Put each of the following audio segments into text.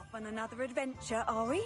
off on another adventure, are we?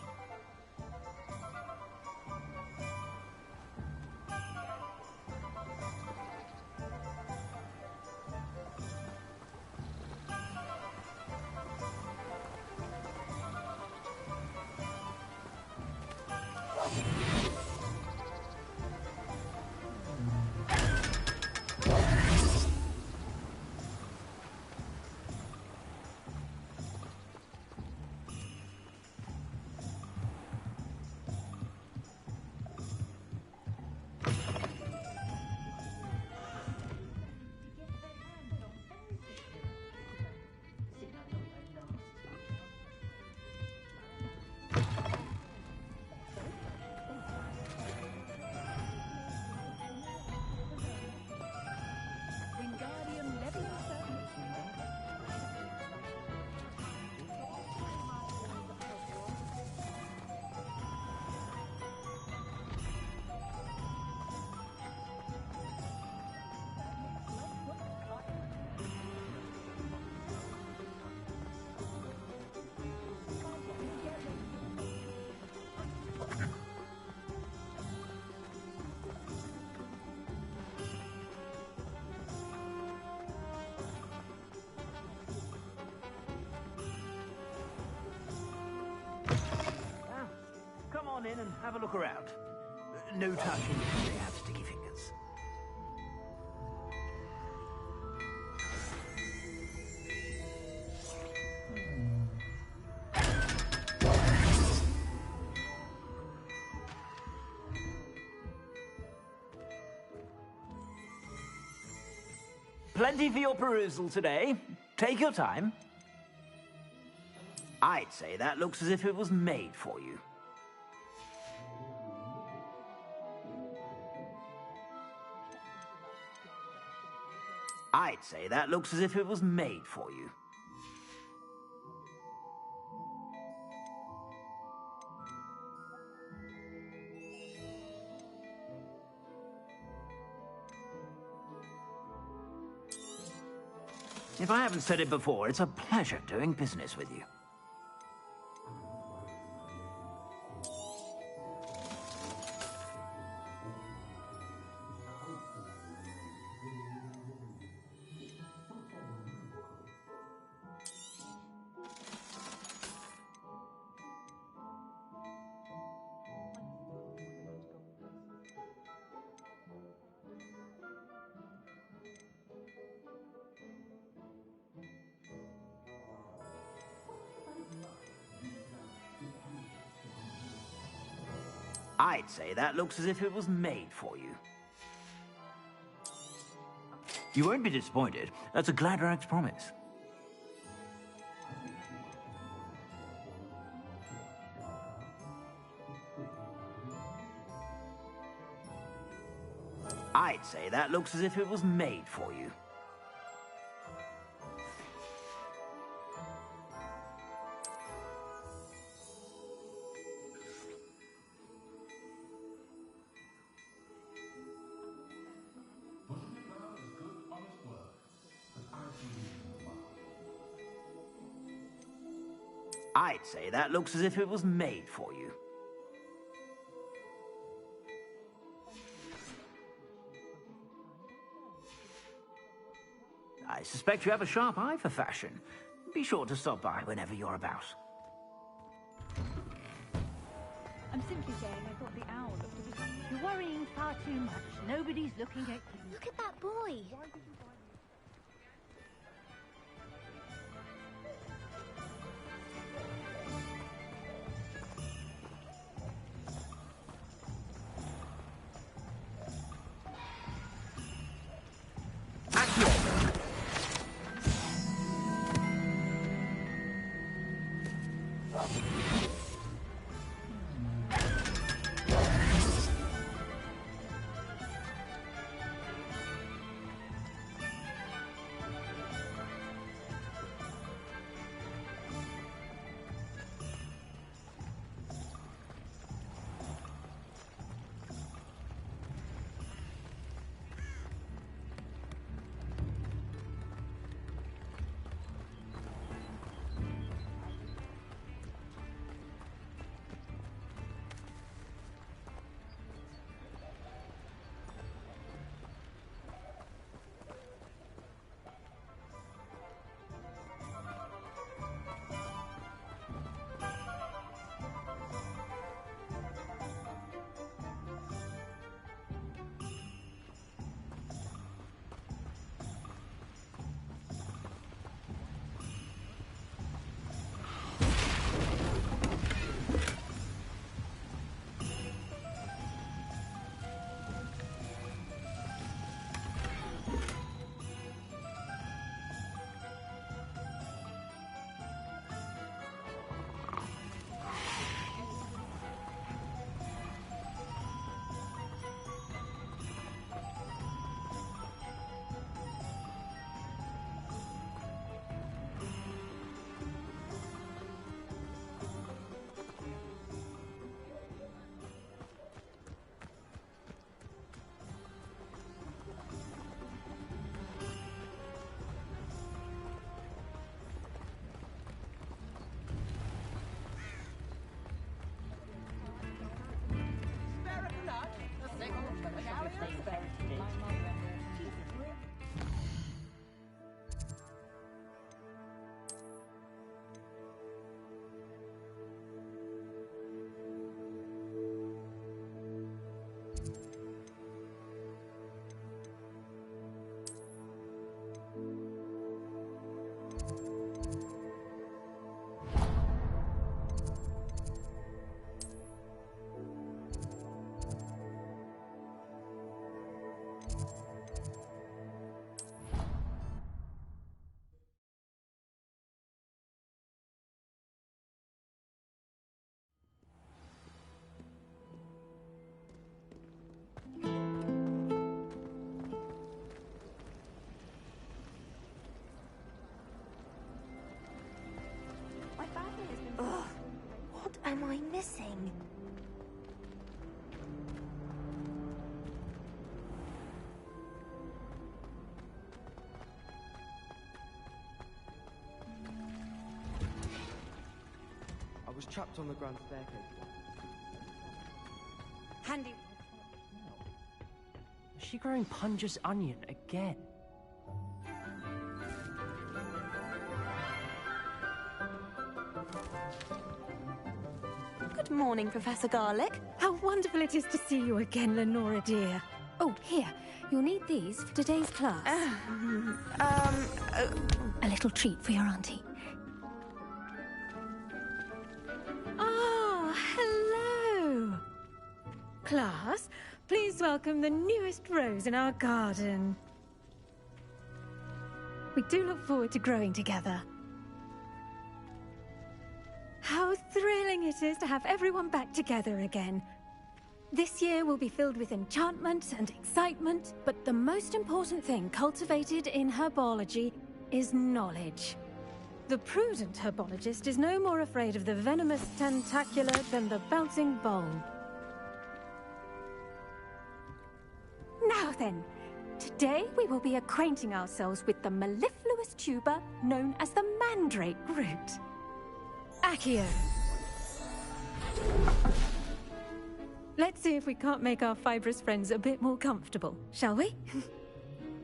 In and have a look around. No touching if they have sticky fingers. Plenty for your perusal today. Take your time. I'd say that looks as if it was made for you. I'd say that looks as if it was made for you. If I haven't said it before, it's a pleasure doing business with you. I'd say that looks as if it was made for you. You won't be disappointed. That's a Gladrag's promise. I'd say that looks as if it was made for you. I'd say that looks as if it was made for you. I suspect you have a sharp eye for fashion. Be sure to stop by whenever you're about. I'm simply saying I thought the owl looked a bit... You're worrying far too much. Nobody's looking at you. Look at that boy. Ugh, what am I missing? I was trapped on the grand staircase. Handy. Is she growing Punja's onion again? Good morning, Professor Garlic. How wonderful it is to see you again, Lenora dear. Oh, here. You'll need these for today's class. A little treat for your auntie. Ah, hello. Class, please welcome the newest rose in our garden. We do look forward to growing together. How thrilling it is to have everyone back together again. This year will be filled with enchantment and excitement, but the most important thing cultivated in herbology is knowledge. The prudent herbologist is no more afraid of the venomous tentacula than the bouncing bulb. Now then, today we will be acquainting ourselves with the mellifluous tuber known as the mandrake root. Accio. Let's see if we can't make our fibrous friends a bit more comfortable, shall we?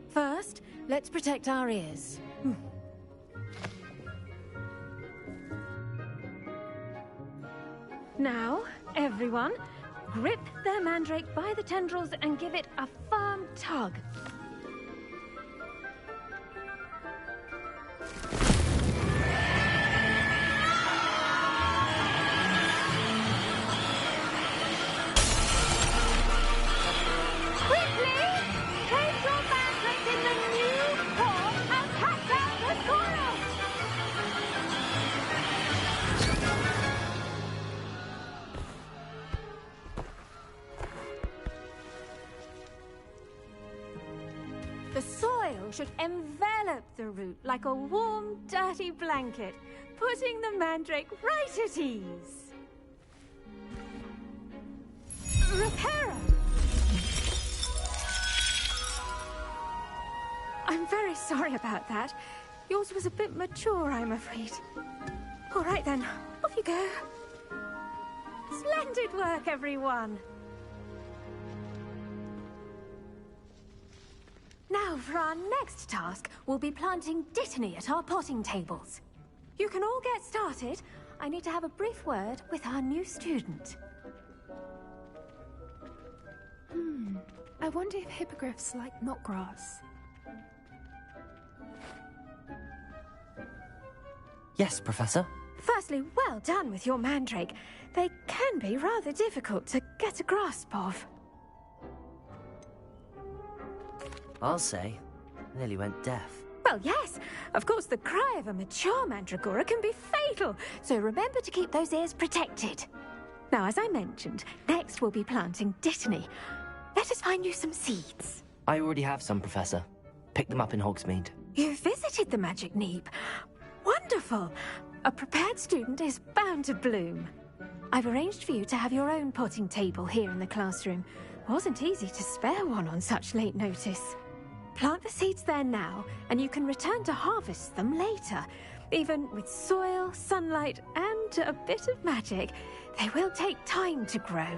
First, let's protect our ears. Now, everyone, grip their mandrake by the tendrils and give it a firm tug. The soil should envelop the root like a warm, dirty blanket, putting the mandrake right at ease. Reparo! I'm very sorry about that. Yours was a bit mature, I'm afraid. All right then, off you go. Splendid work, everyone. Now, for our next task, we'll be planting dittany at our potting tables. You can all get started. I need to have a brief word with our new student. I wonder if hippogriffs like knotgrass. Yes, Professor. Firstly, well done with your mandrake. They can be rather difficult to get a grasp of. I'll say. I nearly went deaf. Well, yes. Of course, the cry of a mature mandragora can be fatal, so remember to keep those ears protected. Now, as I mentioned, next we'll be planting dittany. Let us find you some seeds. I already have some, Professor. Picked them up in Hogsmeade. You visited the Magic Neep. Wonderful. A prepared student is bound to bloom. I've arranged for you to have your own potting table here in the classroom. Wasn't easy to spare one on such late notice. Plant the seeds there now, and you can return to harvest them later. Even with soil, sunlight, and a bit of magic, they will take time to grow.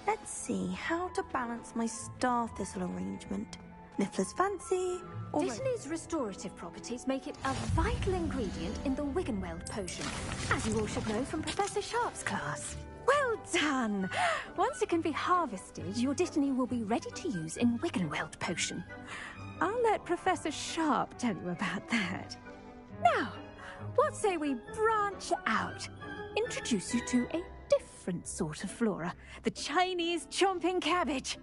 Let's see how to balance my star thistle arrangement. Niffler's fancy, or... Dittany's restorative properties make it a vital ingredient in the Wiggenweld potion, as you all should know from Professor Sharp's class. Well done! Once it can be harvested, your Dittany will be ready to use in Wiggenweld potion. I'll let Professor Sharp tell you about that. Now, what say we branch out? Introduce you to a different sort of flora, the Chinese chomping cabbage.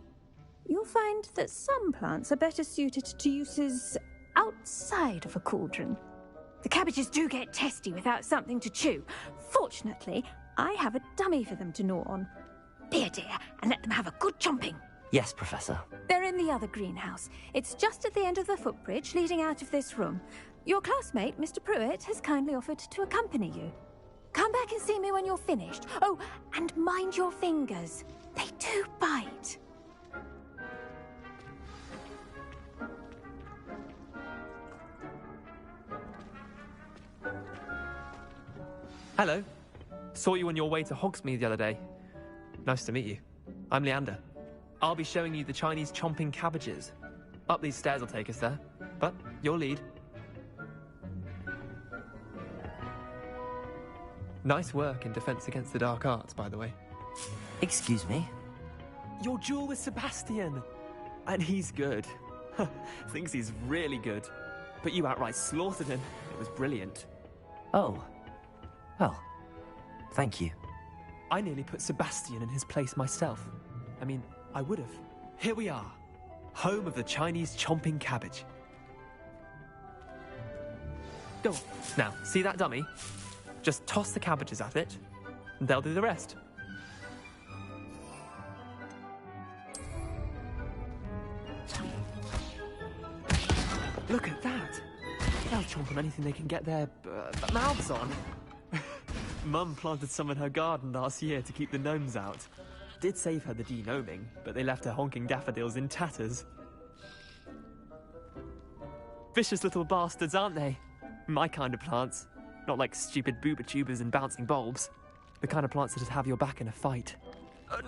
You'll find that some plants are better suited to uses outside of a cauldron. The cabbages do get testy without something to chew. Fortunately, I have a dummy for them to gnaw on. Be a dear and let them have a good chomping. Yes, Professor. They're in the other greenhouse. It's just at the end of the footbridge leading out of this room. Your classmate, Mr. Pruitt, has kindly offered to accompany you. Come back and see me when you're finished. Oh, and mind your fingers. They do bite. Hello. Saw you on your way to Hogsmeade the other day. Nice to meet you. I'm Leander. I'll be showing you the Chinese chomping cabbages. Up these stairs will take us there, but your lead. Nice work in Defense Against the Dark Arts, by the way. Excuse me? Your duel with Sebastian! And he's good. Thinks he's really good. But you outright slaughtered him. It was brilliant. Oh. Well, thank you. I nearly put Sebastian in his place myself. I mean, I would have. Here we are. Home of the Chinese chomping cabbage. Go on. Now, see that dummy? Just toss the cabbages at it, and they'll do the rest. Look at that! They'll chomp on anything they can get their mouths on. Mum planted some in her garden last year to keep the gnomes out. Did save her the de-gnoming, but they left her honking daffodils in tatters. Vicious little bastards, aren't they? My kind of plants. Not like stupid booba tubers and bouncing bulbs. The kind of plants that'd have your back in a fight.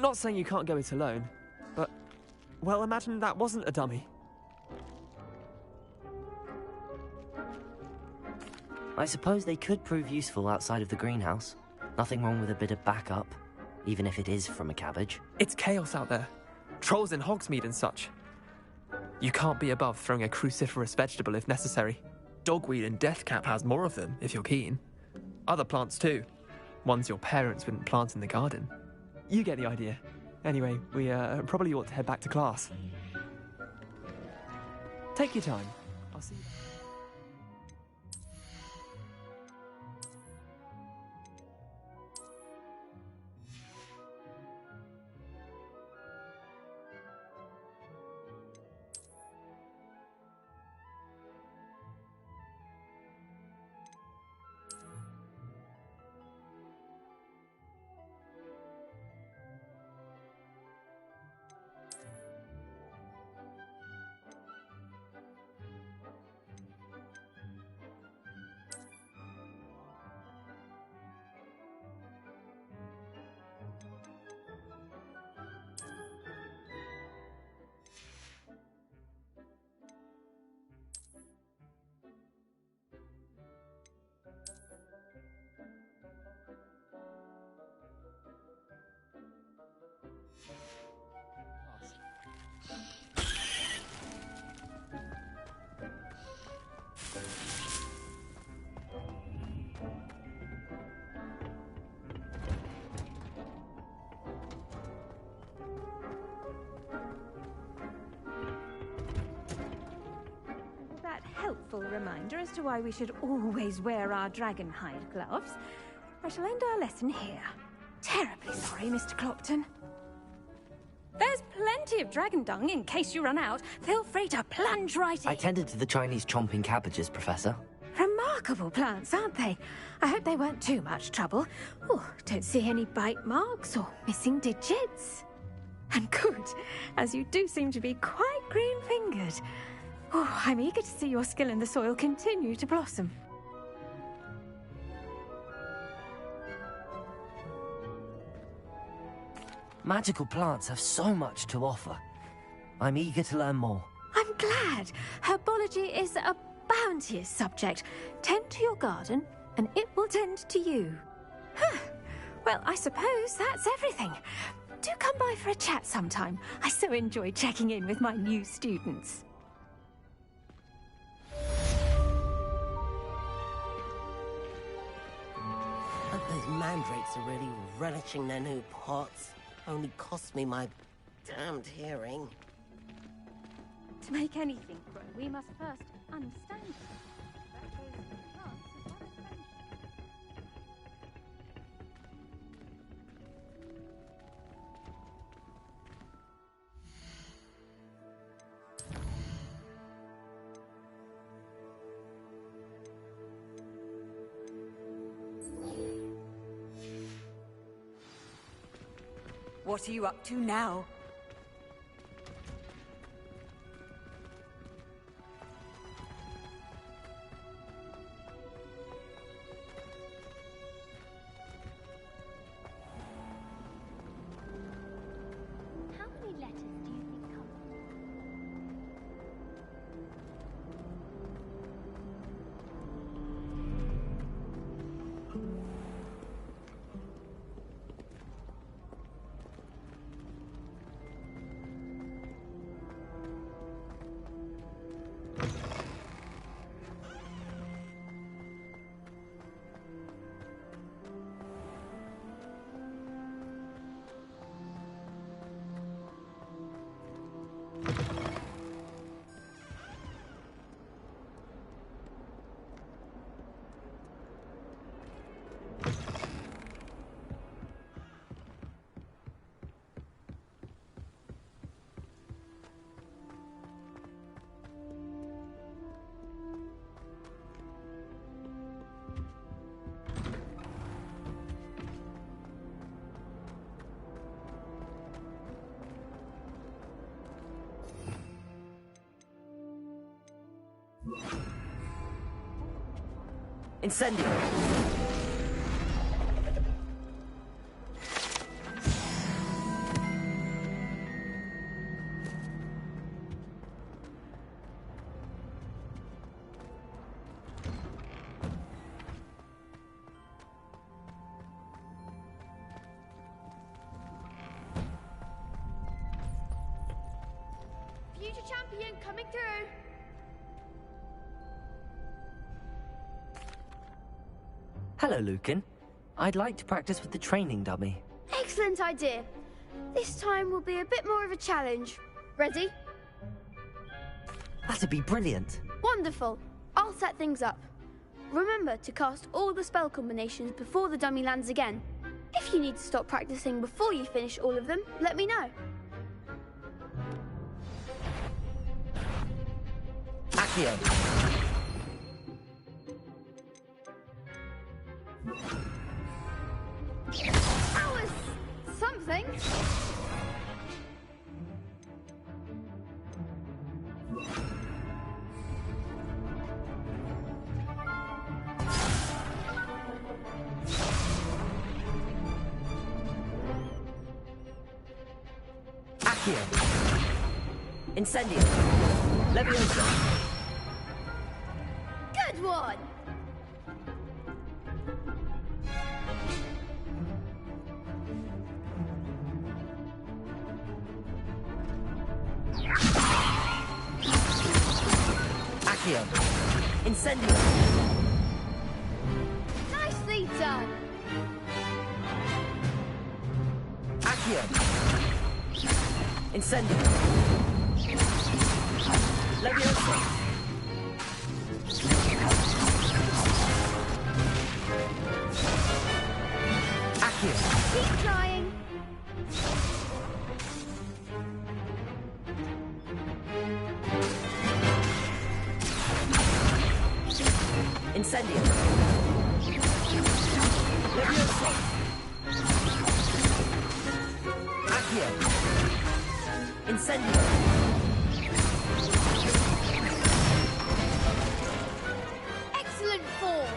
Not saying you can't go it alone, but... well, imagine that wasn't a dummy. I suppose they could prove useful outside of the greenhouse. Nothing wrong with a bit of backup, even if it is from a cabbage. It's chaos out there. Trolls in Hogsmeade and such. You can't be above throwing a cruciferous vegetable if necessary. Dogweed and deathcap has more of them, if you're keen. Other plants too. Ones your parents wouldn't plant in the garden. You get the idea. Anyway, we probably ought to head back to class. Take your time. I'll see you. Helpful reminder as to why we should always wear our dragon hide gloves. I shall end our lesson here. Terribly sorry, Mr. Clopton. There's plenty of dragon dung in case you run out. Feel free to plunge right in. I tended to the Chinese chomping cabbages, Professor. Remarkable plants, aren't they? I hope they weren't too much trouble. Oh, don't see any bite marks or missing digits. And good, as you do seem to be quite green-fingered. Oh, I'm eager to see your skill in the soil continue to blossom. Magical plants have so much to offer. I'm eager to learn more. I'm glad. Herbology is a bounteous subject. Tend to your garden, and it will tend to you. Huh. Well, I suppose that's everything. Do come by for a chat sometime. I so enjoy checking in with my new students. Those mandrakes are really relishing their new pots. Only cost me my damned hearing. To make anything grow, we must first understand it. That goes for plants as well as friendship. What are you up to now? How many letters do you think come? Incendio! Future champion coming through! Hello, Lucan. I'd like to practice with the training dummy. Excellent idea. This time will be a bit more of a challenge. Ready? That'd be brilliant. Wonderful. I'll set things up. Remember to cast all the spell combinations before the dummy lands again. If you need to stop practicing before you finish all of them, let me know. Accio! That was something. Accio! Incendio! Leviosa! Good one. Accio! Incendio! Nicely done. Accio! Incendio! Leviosa! Accio! Keep trying. Incendio! Leviosa! Accio! Incendio! Excellent form.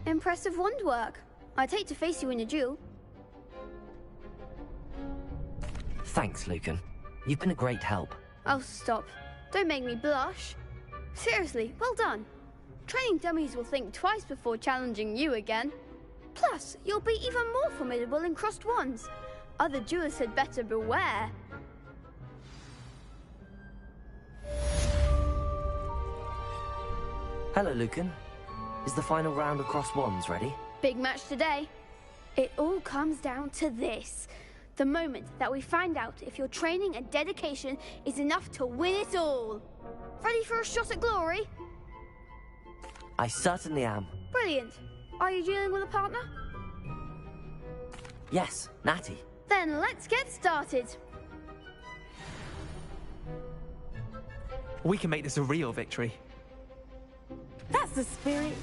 Impressive wand work. I'd hate to face you in a duel. Thanks, Lucan. You've been a great help. Oh, stop. Don't make me blush. Seriously, well done. Training dummies will think twice before challenging you again. Plus, you'll be even more formidable in crossed wands. Other duelists had better beware. Hello, Lucan. Is the final round of crossed wands ready? Big match today. It all comes down to this. The moment that we find out if your training and dedication is enough to win it all. Ready for a shot at glory? I certainly am. Brilliant. Are you dealing with a partner? Yes, Natty. Then let's get started. We can make this a real victory. That's the spirit.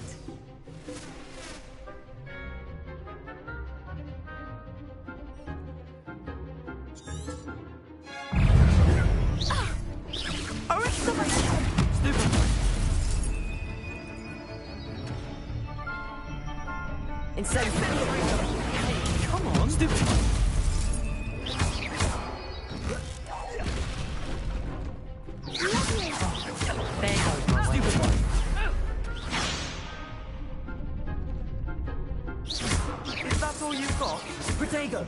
Come on, stupid. Is that all you've got? Protego!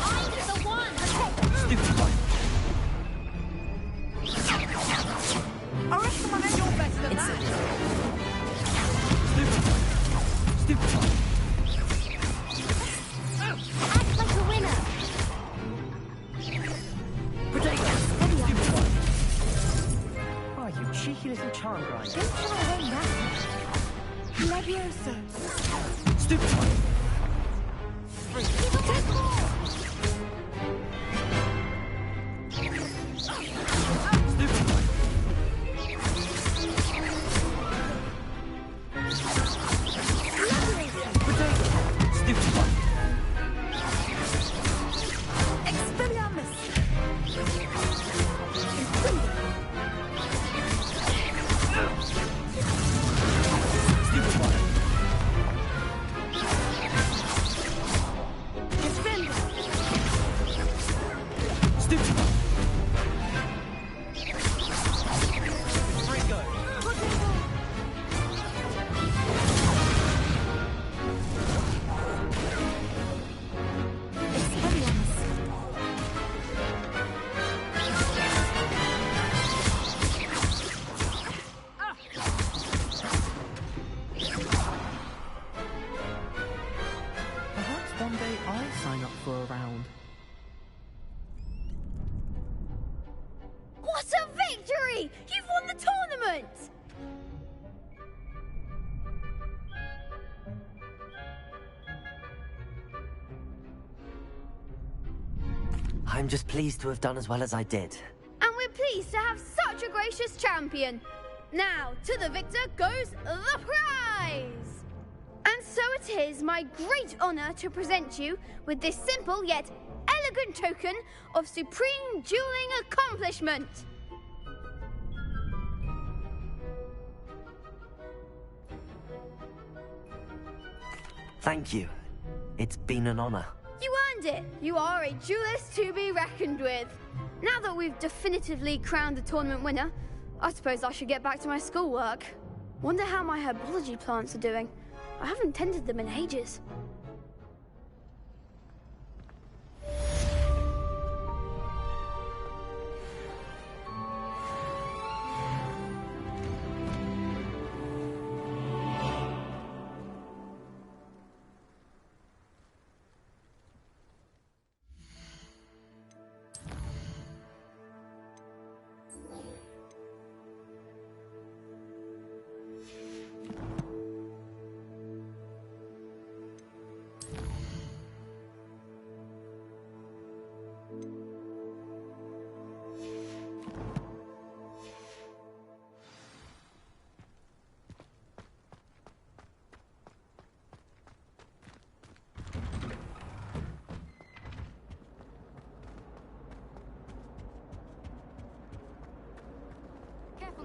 I'm the one! Stupid one. Come on, you're better than that. Stupid one. Act like a winner! Protego! Stupid one. Oh, you cheeky little charm grinder. Don't try away now. Levioso. Stupid one. One day I'll sign up for a round. What a victory! You've won the tournament! I'm just pleased to have done as well as I did. And we're pleased to have such a gracious champion. Now, to the victor goes the prize! And so it is my great honor to present you with this simple yet elegant token of supreme dueling accomplishment. Thank you. It's been an honor. You earned it. You are a duelist to be reckoned with. Now that we've definitively crowned the tournament winner, I suppose I should get back to my schoolwork. Wonder how my herbology plants are doing. I haven't tended them in ages.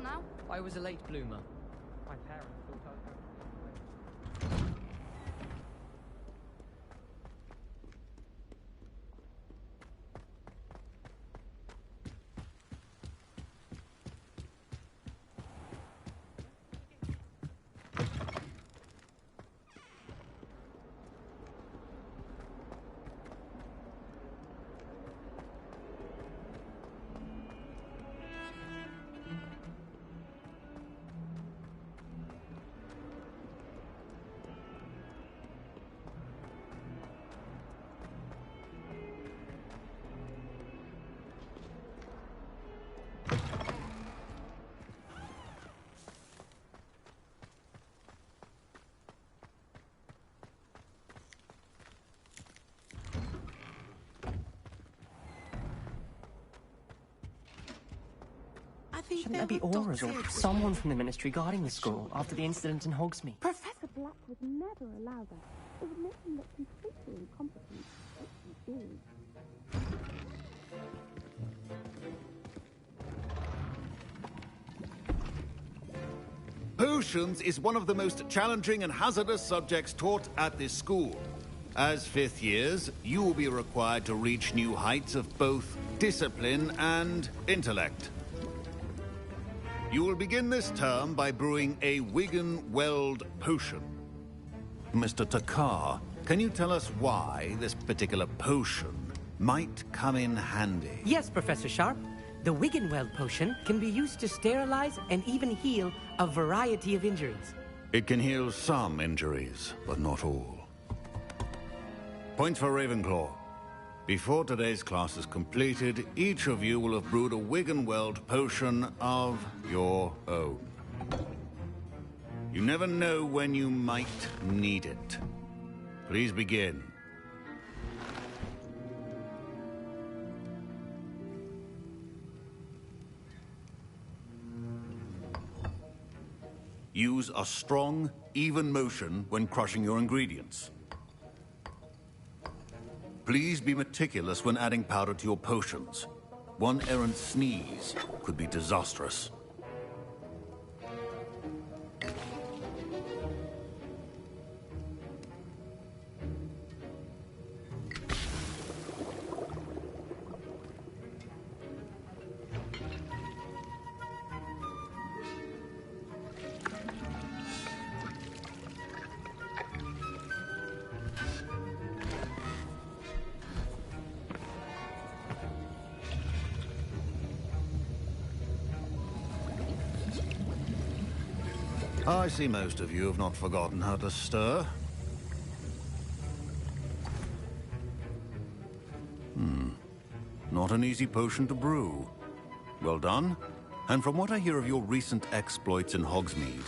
Now. I was a late bloomer. My parents thought I was... Shouldn't there be auras or someone from the Ministry guarding the school after the incident in Hogsmeade? Professor Black would never allow that. It would make him look completely incompetent. Potions is one of the most challenging and hazardous subjects taught at this school. As fifth years, you will be required to reach new heights of both discipline and intellect. You will begin this term by brewing a Wigan-Weld potion. Mr. Takar, can you tell us why this particular potion might come in handy? Yes, Professor Sharp. The Wigan-Weld potion can be used to sterilize and even heal a variety of injuries. It can heal some injuries, but not all. Points for Ravenclaw. Before today's class is completed, each of you will have brewed a Wigan-Weld potion of your own. You never know when you might need it. Please begin. Use a strong, even motion when crushing your ingredients. Please be meticulous when adding powder to your potions. One errant sneeze could be disastrous. I see most of you have not forgotten how to stir. Not an easy potion to brew. Well done. And from what I hear of your recent exploits in Hogsmeade,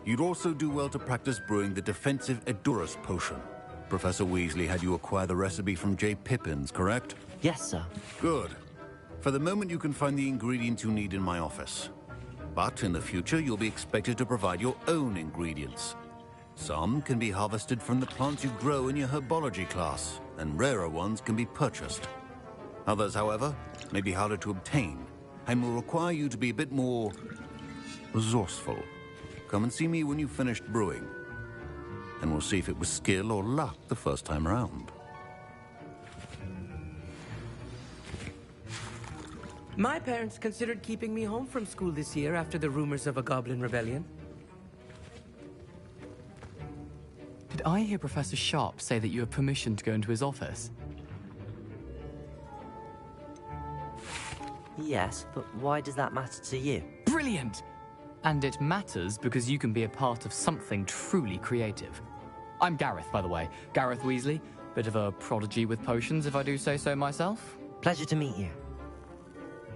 you'd also do well to practice brewing the defensive Edurus potion. Professor Weasley had you acquire the recipe from J. Pippins, correct? Yes, sir. Good. For the moment, you can find the ingredients you need in my office. But in the future, you'll be expected to provide your own ingredients. Some can be harvested from the plants you grow in your herbology class, and rarer ones can be purchased. Others, however, may be harder to obtain, and will require you to be a bit more resourceful. Come and see me when you've finished brewing, and we'll see if it was skill or luck the first time around. My parents considered keeping me home from school this year after the rumors of a goblin rebellion. Did I hear Professor Sharp say that you have permission to go into his office? Yes, but why does that matter to you? Brilliant! And it matters because you can be a part of something truly creative. I'm Gareth, by the way. Gareth Weasley. Bit of a prodigy with potions, if I do say so myself. Pleasure to meet you.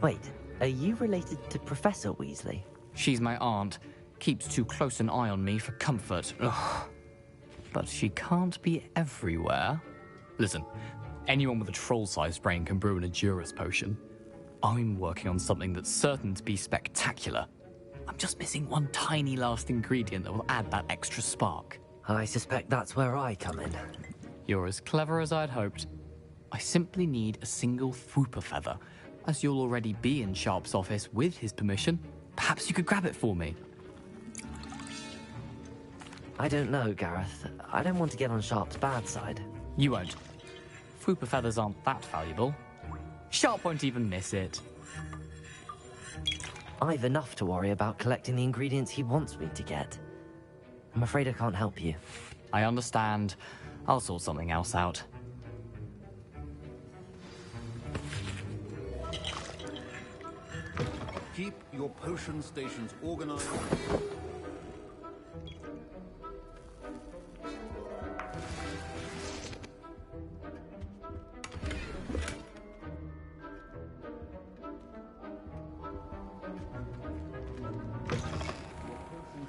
Wait, are you related to Professor Weasley? She's my aunt. Keeps too close an eye on me for comfort. Ugh. But she can't be everywhere. Listen, anyone with a troll-sized brain can brew an Edurus potion. I'm working on something that's certain to be spectacular. I'm just missing one tiny last ingredient that will add that extra spark. I suspect that's where I come in. You're as clever as I'd hoped. I simply need a single Fwooper feather. As you'll already be in Sharp's office with his permission, perhaps you could grab it for me. I don't know, Gareth. I don't want to get on Sharp's bad side. You won't. Fwooper feathers aren't that valuable. Sharp won't even miss it. I've enough to worry about collecting the ingredients he wants me to get. I'm afraid I can't help you. I understand. I'll sort something else out. Keep your potion stations organized.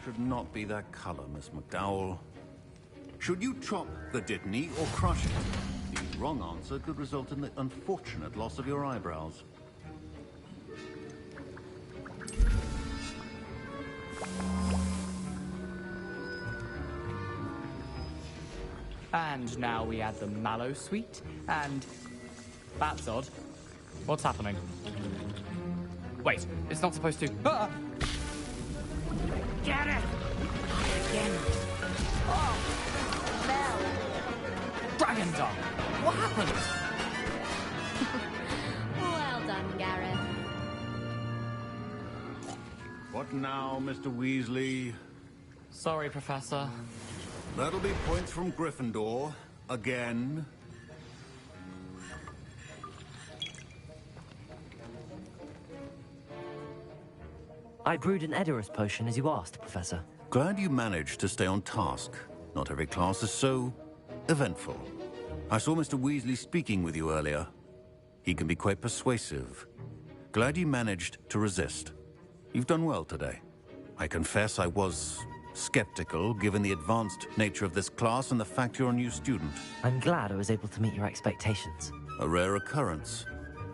Should not be that color, Miss McDowell. Should you chop the Dittany or crush it? The wrong answer could result in the unfortunate loss of your eyebrows. And now we add the mallow sweet, and... That's odd. What's happening? Wait, it's not supposed to... Ah! Get it! Again. Oh! Dragon Dung! What happened? Well done, Gareth. What now, Mr. Weasley? Sorry, Professor. That'll be points from Gryffindor. Again. I brewed an Edorus potion as you asked, Professor. Glad you managed to stay on task. Not every class is so eventful. I saw Mr. Weasley speaking with you earlier. He can be quite persuasive. Glad you managed to resist. You've done well today. I confess I was skeptical, given the advanced nature of this class and the fact you're a new student. I'm glad I was able to meet your expectations. A rare occurrence.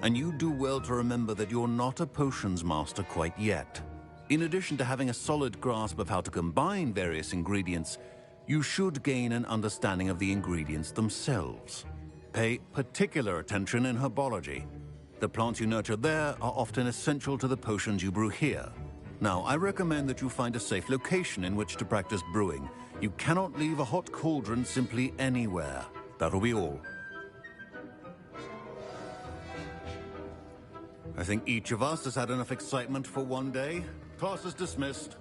And you do well to remember that you're not a potions master quite yet. In addition to having a solid grasp of how to combine various ingredients, you should gain an understanding of the ingredients themselves. Pay particular attention in herbology. The plants you nurture there are often essential to the potions you brew here. Now, I recommend that you find a safe location in which to practice brewing. You cannot leave a hot cauldron simply anywhere. That'll be all. I think each of us has had enough excitement for one day. Class is dismissed.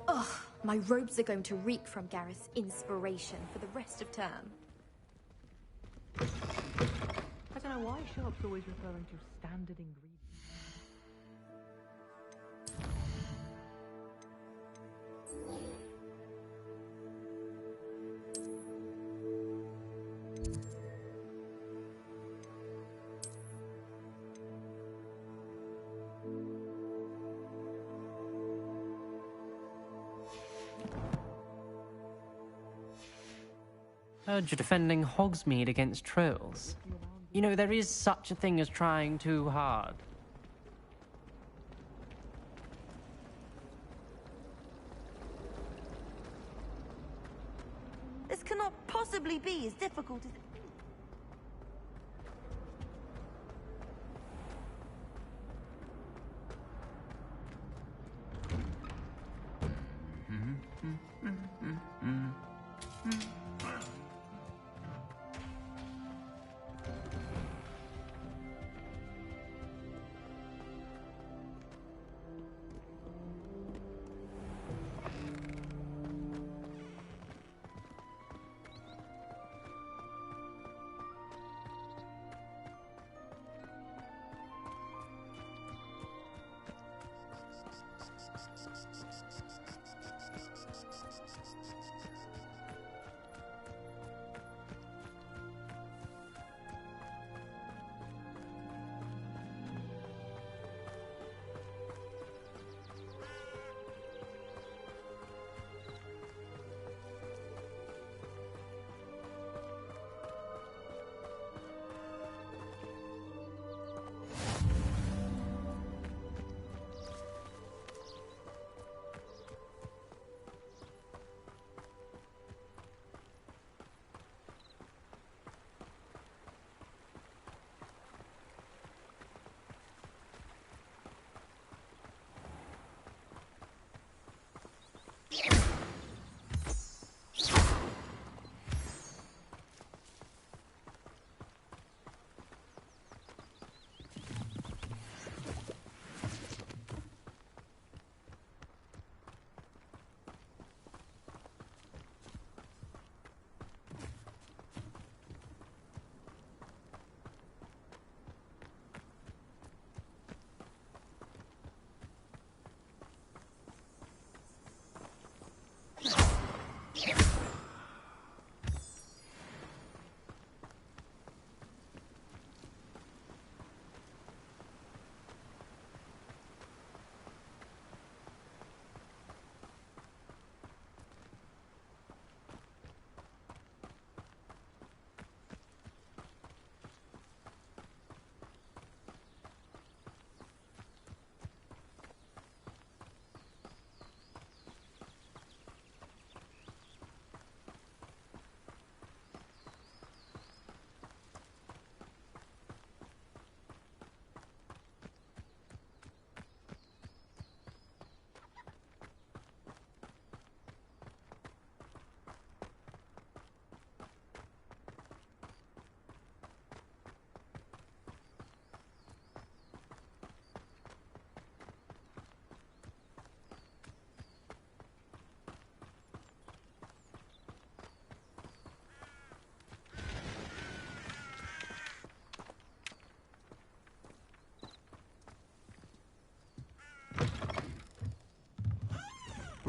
Ugh, my robes are going to reek from Gareth's inspiration for the rest of term. I don't know why Sharp's always referring to standard ingredients. Heard you're defending Hogsmeade against trolls. You know, there is such a thing as trying too hard. This cannot possibly be as difficult as...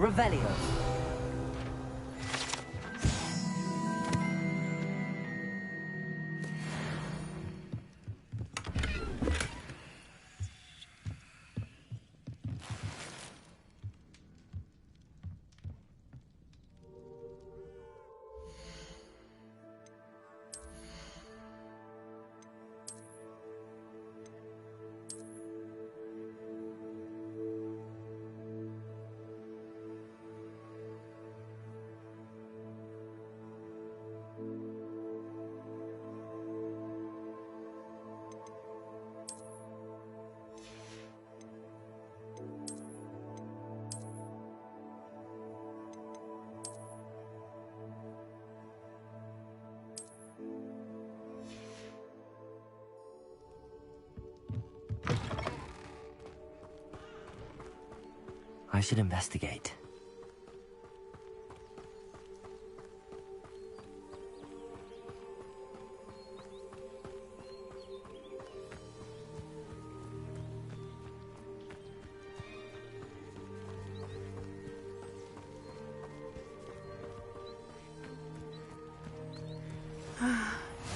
Revelio. I should investigate.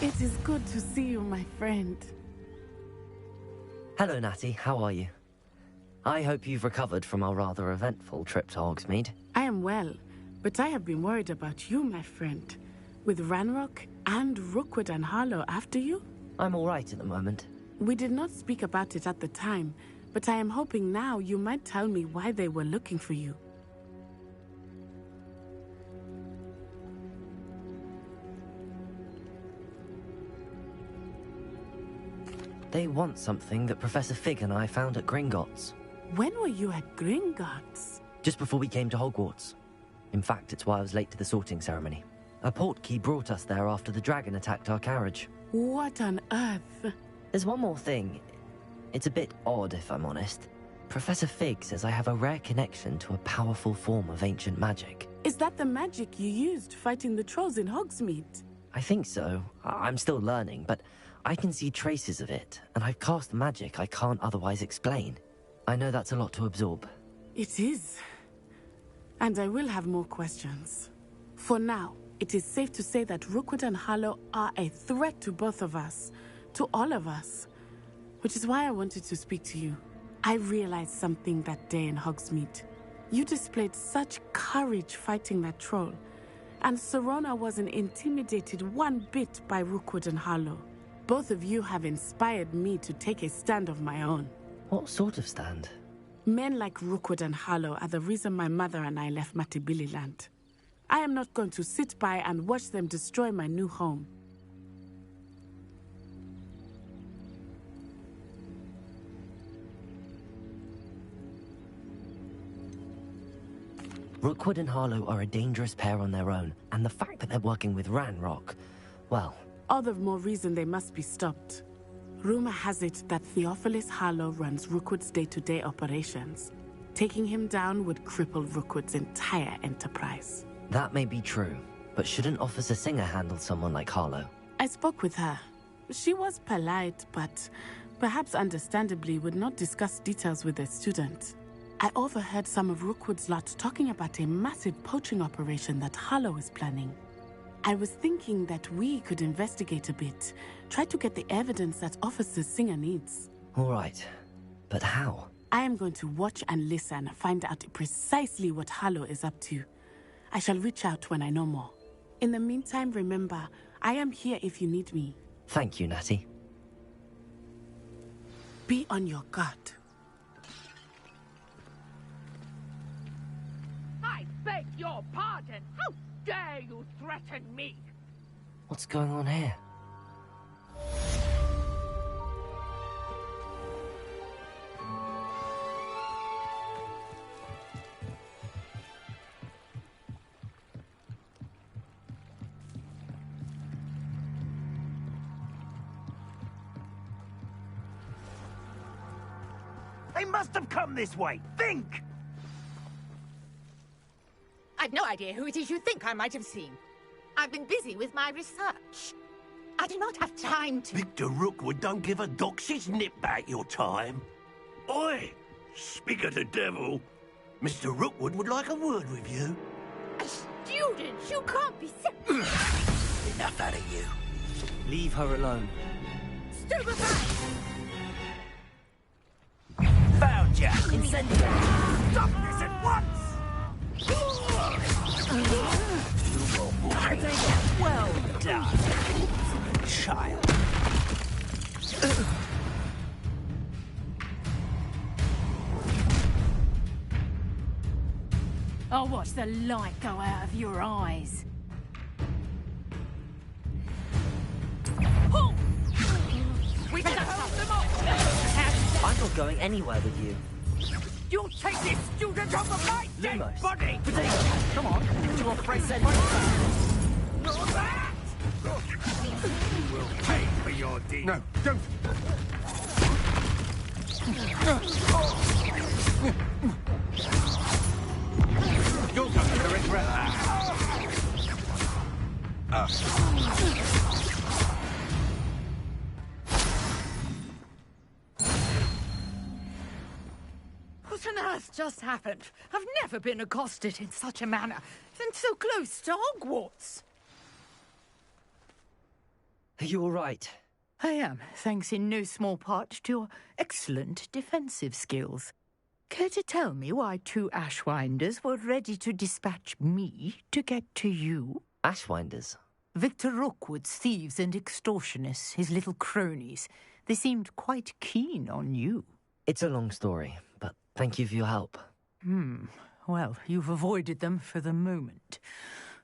It is good to see you, my friend. Hello, Natty. How are you? I hope you've recovered from our rather eventful trip to Hogsmeade. I am well, but I have been worried about you, my friend. With Ranrock and Rookwood and Harlow after you? I'm all right at the moment. We did not speak about it at the time, but I am hoping now you might tell me why they were looking for you. They want something that Professor Fig and I found at Gringotts. When were you at Gringotts? Just before we came to Hogwarts. In fact, it's why I was late to the sorting ceremony. A portkey brought us there after the dragon attacked our carriage. What on earth? There's one more thing. It's a bit odd, if I'm honest. Professor Fig says I have a rare connection to a powerful form of ancient magic. Is that the magic you used fighting the trolls in Hogsmeade? I think so. I'm still learning, but I can see traces of it, and I've cast magic I can't otherwise explain. I know that's a lot to absorb. It is. And I will have more questions. For now, it is safe to say that Rookwood and Harlow are a threat to both of us. To all of us. Which is why I wanted to speak to you. I realized something that day in Hogsmeade. You displayed such courage fighting that troll. And Serona wasn't intimidated one bit by Rookwood and Harlow. Both of you have inspired me to take a stand of my own. What sort of stand? Men like Rookwood and Harlow are the reason my mother and I left Matabeleland. I am not going to sit by and watch them destroy my new home. Rookwood and Harlow are a dangerous pair on their own, and the fact that they're working with Ranrock, well... All the more reason they must be stopped. Rumor has it that Theophilus Harlow runs Rookwood's day-to-day operations. Taking him down would cripple Rookwood's entire enterprise. That may be true, but shouldn't Officer Singer handle someone like Harlow? I spoke with her. She was polite, but perhaps understandably would not discuss details with a student. I overheard some of Rookwood's lot talking about a massive poaching operation that Harlow is planning. I was thinking that we could investigate a bit, try to get the evidence that Officer Singer needs. All right, but how? I am going to watch and listen, find out precisely what Harlow is up to. I shall reach out when I know more. In the meantime, remember, I am here if you need me. Thank you, Natty. Be on your guard. I beg your pardon! How dare you threaten me? What's going on here? They must have come this way. Think! I've no idea who it is you think I might have seen. I've been busy with my research. I do not have time to... Victor Rookwood don't give a doxy's nip back your time. Oi! Speak of the devil. Mr. Rookwood would like a word with you. Students, you can't be so... Enough out of you. Leave her alone. Stupefy! Found ya! Incendiary! Stop this at once! Well done, child. I'll watch the light go out of your eyes. We can hold them off! I'm not going anywhere with you. You'll take this student off of my dead Lumos. body! Come on, you afraid then? Not that! You will pay for your deed. No, don't! You're going to regret that. What on earth just happened? I've never been accosted in such a manner, and so close to Hogwarts. Are you all right? I am, thanks in no small part to your excellent defensive skills. Care to tell me why 2 Ashwinders were ready to dispatch me to get to you? Ashwinders? Victor Rookwood's thieves and extortionists, his little cronies. They seemed quite keen on you. It's a long story, but thank you for your help. Well, you've avoided them for the moment.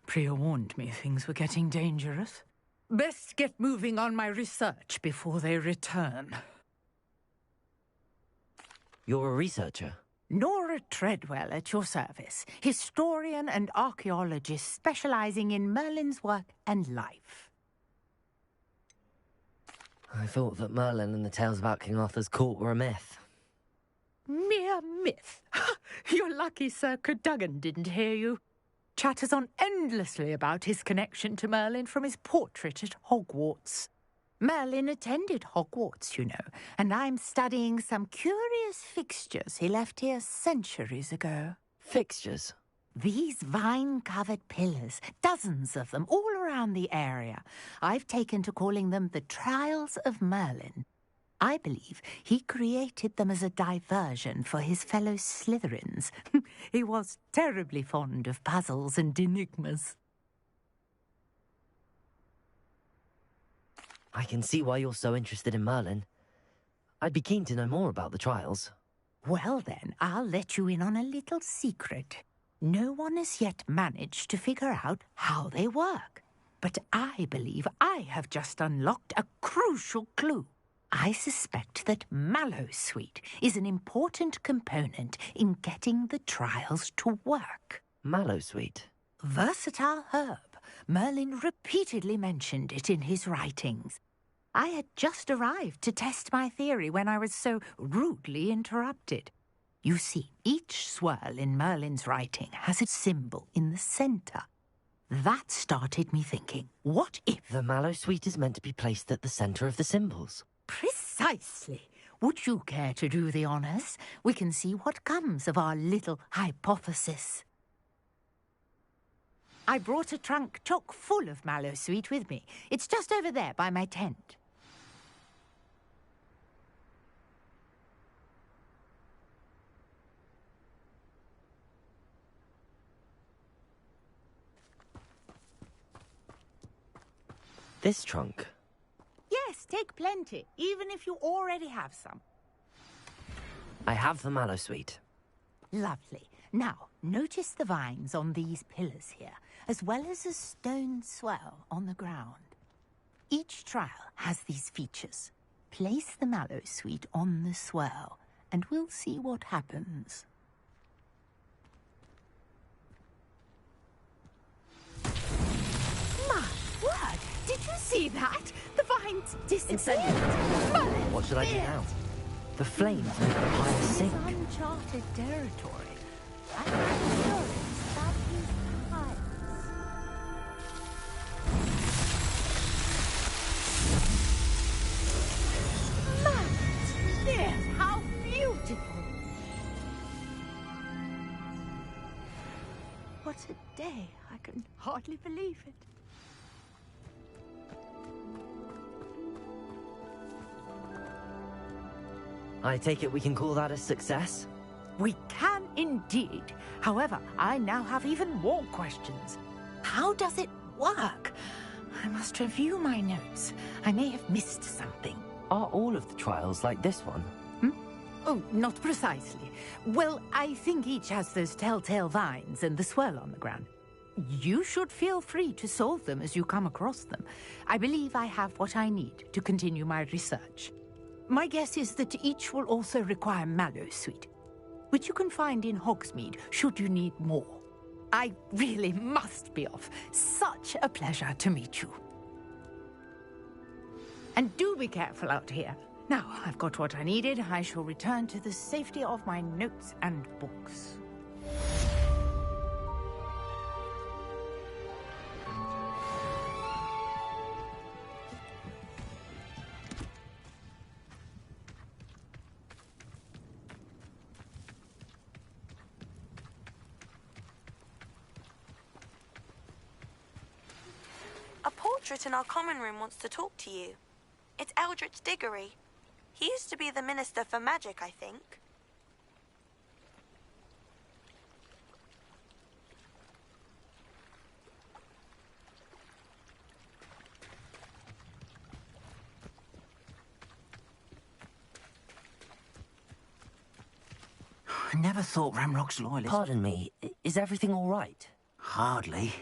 Priya warned me things were getting dangerous. Best get moving on my research before they return. You're a researcher? Nora Treadwell at your service, historian and archaeologist specializing in Merlin's work and life. I thought that Merlin and the tales about King Arthur's court were a myth. Mere myth. You're lucky Sir Cadogan didn't hear you. Chatters on endlessly about his connection to Merlin from his portrait at Hogwarts. Merlin attended Hogwarts, you know, and I'm studying some curious fixtures he left here centuries ago. Fixtures? These vine-covered pillars, dozens of them, all around the area. I've taken to calling them the Trials of Merlin. I believe he created them as a diversion for his fellow Slytherins. He was terribly fond of puzzles and enigmas. I can see why you're so interested in Merlin. I'd be keen to know more about the trials. Well then, I'll let you in on a little secret. No one has yet managed to figure out how they work. But I believe I have just unlocked a crucial clue. I suspect that Mallowsweet is an important component in getting the trials to work. Mallowsweet? Versatile herb. Merlin repeatedly mentioned it in his writings. I had just arrived to test my theory when I was so rudely interrupted. You see, each swirl in Merlin's writing has a symbol in the centre. That started me thinking, what if... The Mallowsweet is meant to be placed at the centre of the symbols. Precisely. Would you care to do the honours? We can see what comes of our little hypothesis. I brought a trunk chock full of Mallowsweet with me. It's just over there by my tent. This trunk? Yes, take plenty, even if you already have some. I have the Mallowsweet. Lovely. Now, notice the vines on these pillars here, as well as a stone swell on the ground. Each trial has these features. Place the Mallowsweet on the swell, and we'll see what happens. My word! Did you see that? The vines disappeared. What should I do now? The flames make the fire sink. Uncharted territory. I'm curious about these tiles. Yes, how beautiful! can hardly believe it. I take it we can call that a success? We can indeed. However, I now have even more questions. How does it work? I must review my notes. I may have missed something. Are all of the trials like this one? Oh, not precisely. Well, I think each has those telltale vines and the swirl on the ground. You should feel free to solve them as you come across them. I believe I have what I need to continue my research. My guess is that each will also require mallow sweet, which you can find in Hogsmeade should you need more. I really must be off. Such a pleasure to meet you. And do be careful out here. Now, I've got what I needed. I shall return to the safety of my notes and books. A portrait in our common room wants to talk to you. It's Eldritch Diggory. He used to be the Minister for Magic, I think. I never thought Ramrock's loyalist... Pardon me, is everything all right? Hardly.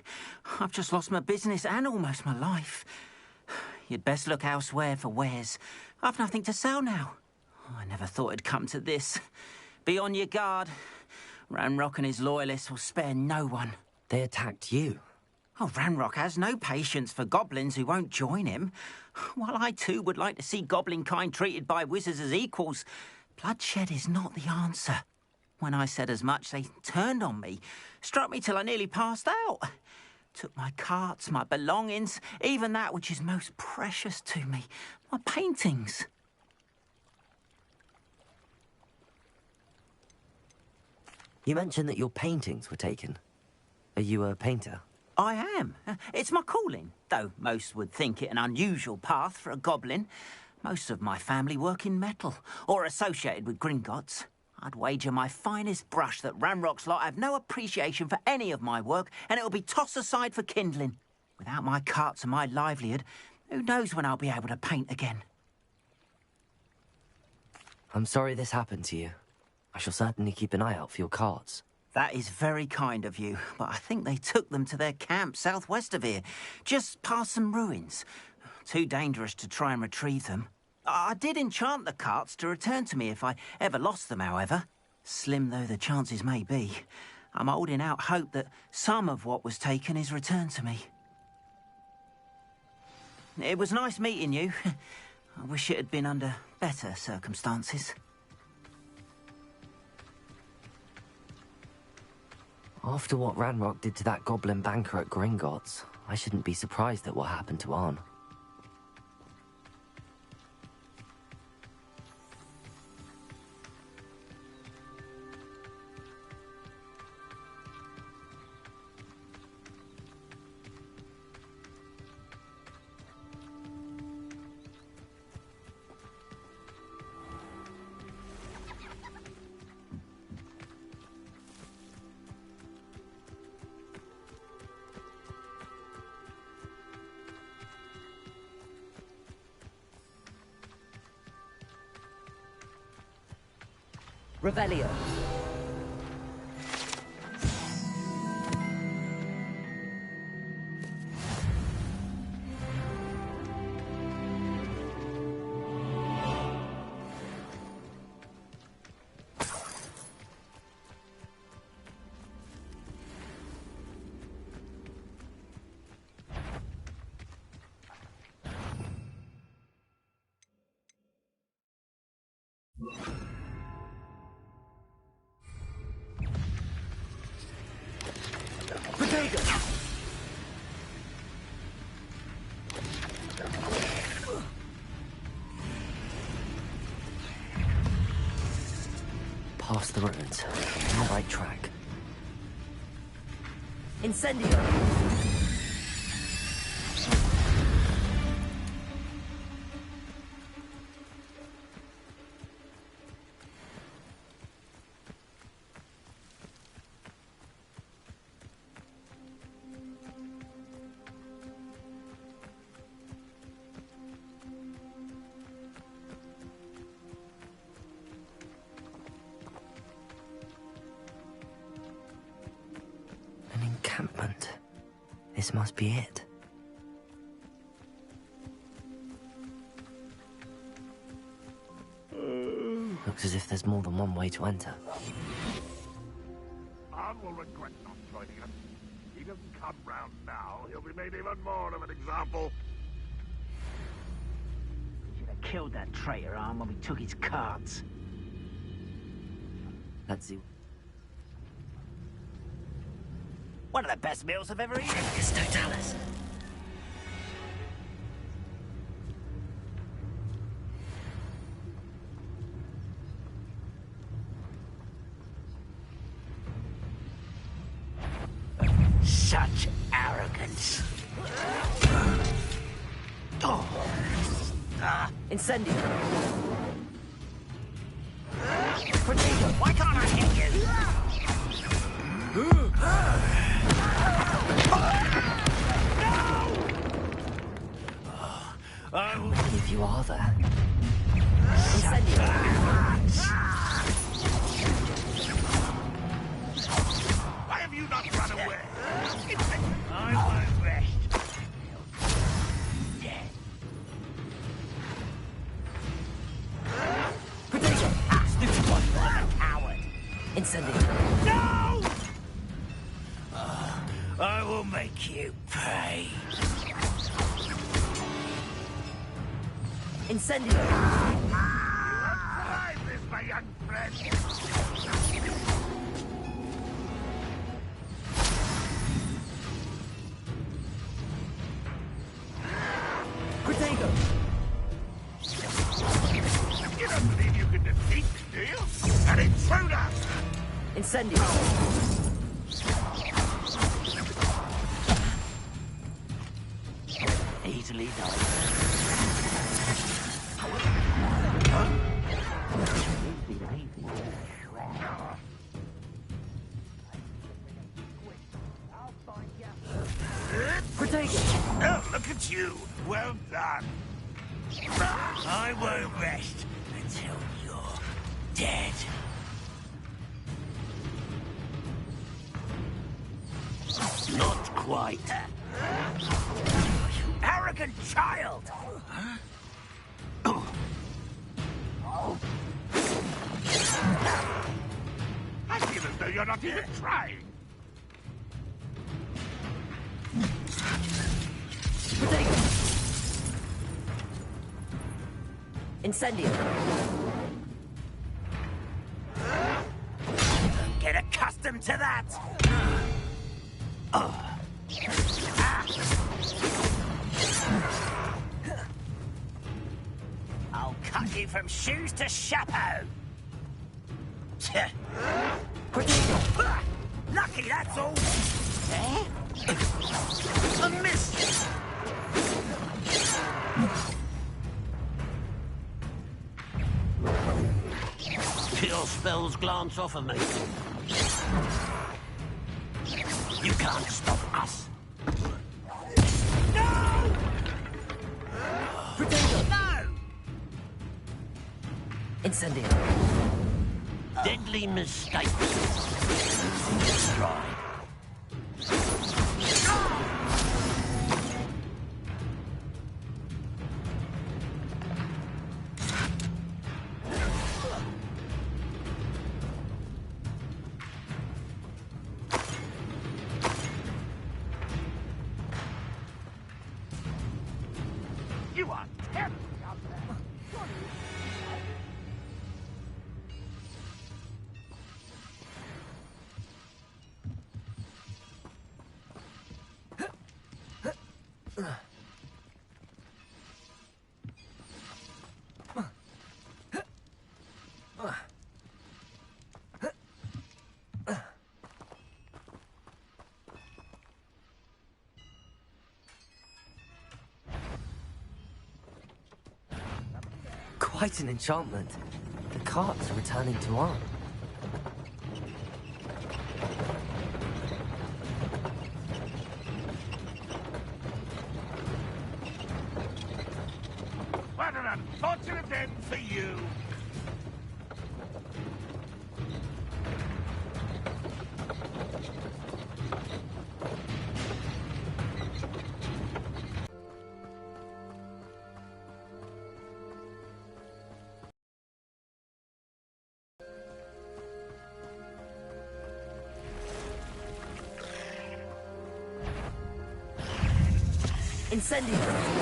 I've just lost my business and almost my life. You'd best look elsewhere for wares. I've nothing to sell now. I never thought it'd come to this. Be on your guard. Ramrock and his loyalists will spare no one. They attacked you? Oh, Ramrock has no patience for goblins who won't join him. While I too would like to see goblin kind treated by wizards as equals, bloodshed is not the answer. When I said as much, they turned on me, struck me till I nearly passed out. Took my carts, my belongings, even that which is most precious to me, my paintings. You mentioned that your paintings were taken. Are you a painter? I am. It's my calling, though most would think it an unusual path for a goblin. Most of my family work in metal, or associated with Gringotts. I'd wager my finest brush that Ramrock's lot have no appreciation for any of my work, and it'll be tossed aside for kindling. Without my carts and my livelihood, who knows when I'll be able to paint again? I'm sorry this happened to you. I shall certainly keep an eye out for your carts. That is very kind of you, but I think they took them to their camp southwest of here, just past some ruins. Too dangerous to try and retrieve them. I did enchant the carts to return to me if I ever lost them, however. Slim though the chances may be, I'm holding out hope that some of what was taken is returned to me. It was nice meeting you. I wish it had been under better circumstances. After what Ranrock did to that goblin banker at Gringotts, I shouldn't be surprised at what happened to Arn. Revelio. Past the ruins. On the right track. Incendio. This must be it. Looks as if there's more than one way to enter. Arn will regret not joining us. He doesn't come round now, he'll be made even more of an example. We should have killed that traitor, Arn, when we took his cards. Let's see. One of the best meals I've ever eaten. It's Totalis. Such arrogance. Incendio. Why can't I hit you? How many of you are there? Incendio. Why have you not run away? I won't rest. Dead. Potato. Stupid one, I'm a coward. Incendio. No! I will make you pay. Incendio. Try this, my young friend. Protego. You don't believe you can defeat me, do you? An intruder! Incendio. Easily done. Oh, look at you. Well done. I won't rest until you're dead. Not quite. You arrogant child! I feel as though you're not even trying. Incendio. Get accustomed to that! I'll cut you from shoes to chapeau! Lucky, that's all! A miss! Your spells glance off of me. You can't stop us. No! No! Incendio. Deadly mistakes. Losing your stride. You are terribly out there. Quite an enchantment. The carts are returning to Arn. What an unfortunate end for you. Incendio!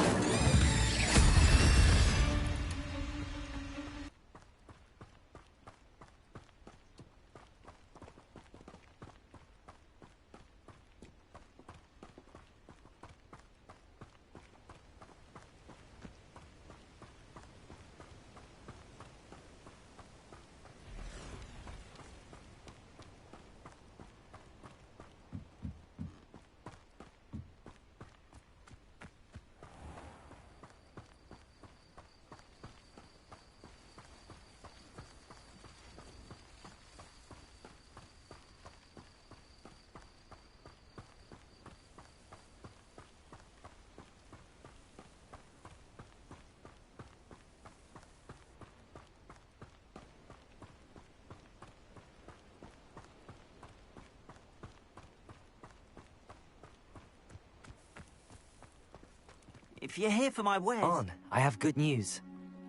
If you're here for my wares... On, I have good news.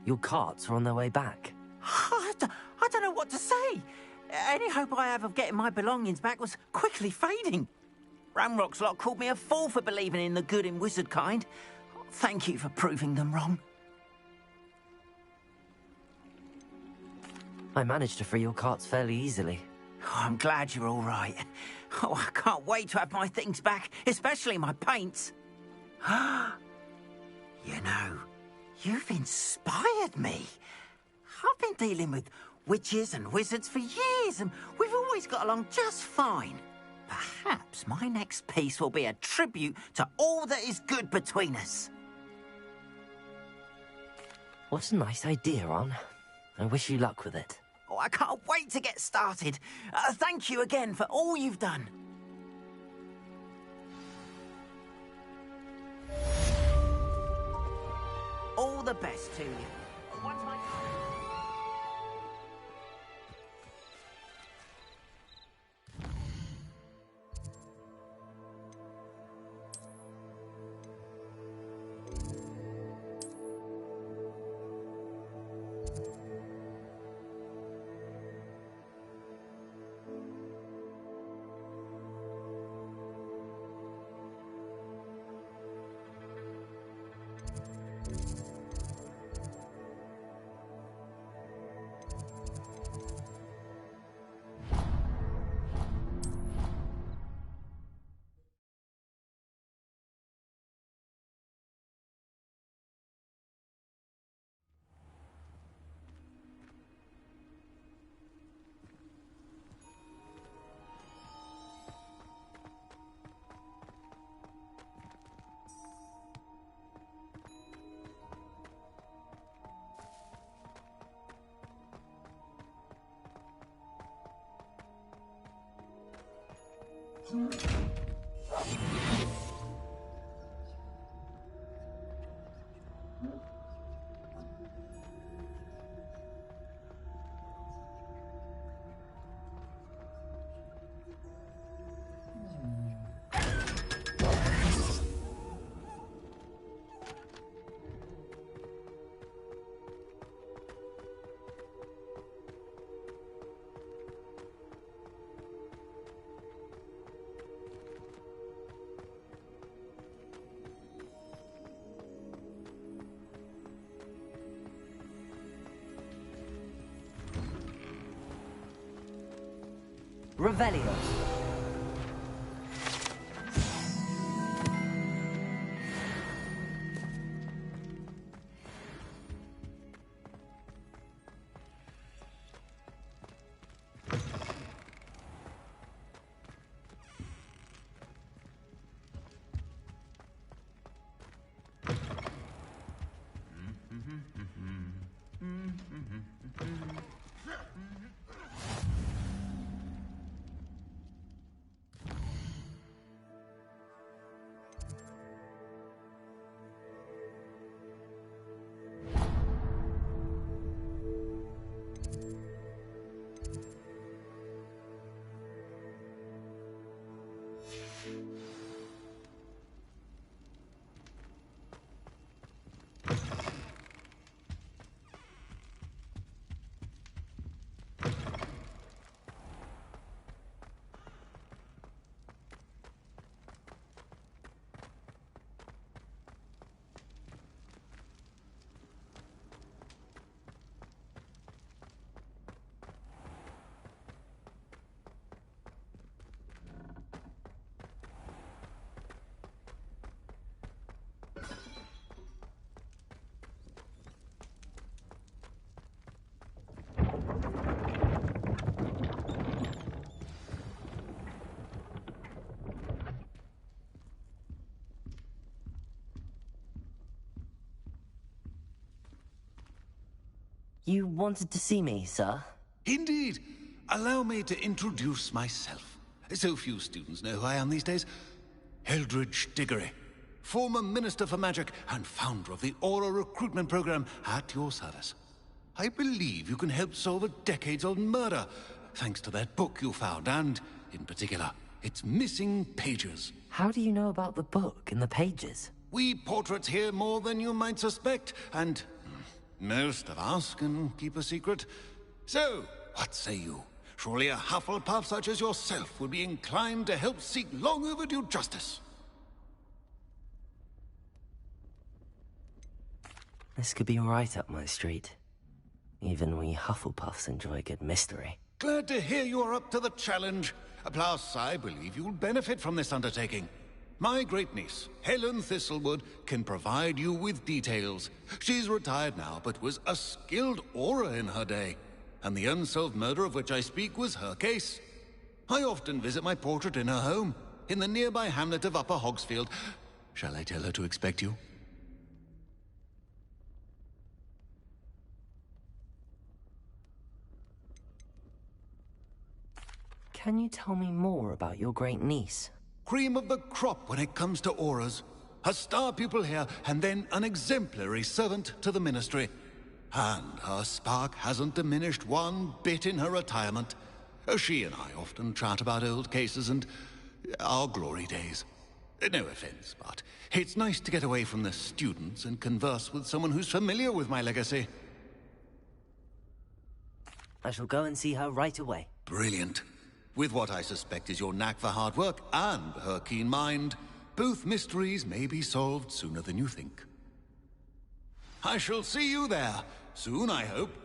Your carts are on their way back. I don't know what to say. Any hope I have of getting my belongings back was quickly fading. Ramrock's lot called me a fool for believing in the good in wizard kind. Thank you for proving them wrong. I managed to free your carts fairly easily. Oh, I'm glad you're all right. Oh, I can't wait to have my things back, especially my paints. You know, you've inspired me. I've been dealing with witches and wizards for years, and we've always got along just fine. Perhaps my next piece will be a tribute to all that is good between us. What a nice idea, Ron. I wish you luck with it. Oh, I can't wait to get started. Thank you again for all you've done. All the best to you. What's my... Revelio. You wanted to see me, sir? Indeed. Allow me to introduce myself. So few students know who I am these days. Eldridge Diggory, former Minister for Magic and founder of the Aura recruitment program, at your service. I believe you can help solve a decades-old murder, thanks to that book you found, and, in particular, its missing pages. How do you know about the book and the pages? We portraits hear more than you might suspect, and most of us can keep a secret. So, what say you? Surely a Hufflepuff such as yourself would be inclined to help seek long overdue justice. This could be right up my street. Even we Hufflepuffs enjoy a good mystery. Glad to hear you are up to the challenge. Plus, I believe you'll benefit from this undertaking. My great-niece, Helen Thistlewood, can provide you with details. She's retired now, but was a skilled aura in her day. And the unsolved murder of which I speak was her case. I often visit my portrait in her home, in the nearby hamlet of Upper Hogsfield. Shall I tell her to expect you? Can you tell me more about your great niece? Cream of the crop when it comes to auras. A star pupil here, and then an exemplary servant to the ministry. And her spark hasn't diminished one bit in her retirement. She and I often chat about old cases and our glory days. No offense, but it's nice to get away from the students and converse with someone who's familiar with my legacy. I shall go and see her right away. Brilliant. With what I suspect is your knack for hard work and her keen mind, both mysteries may be solved sooner than you think. I shall see you there. Soon, I hope.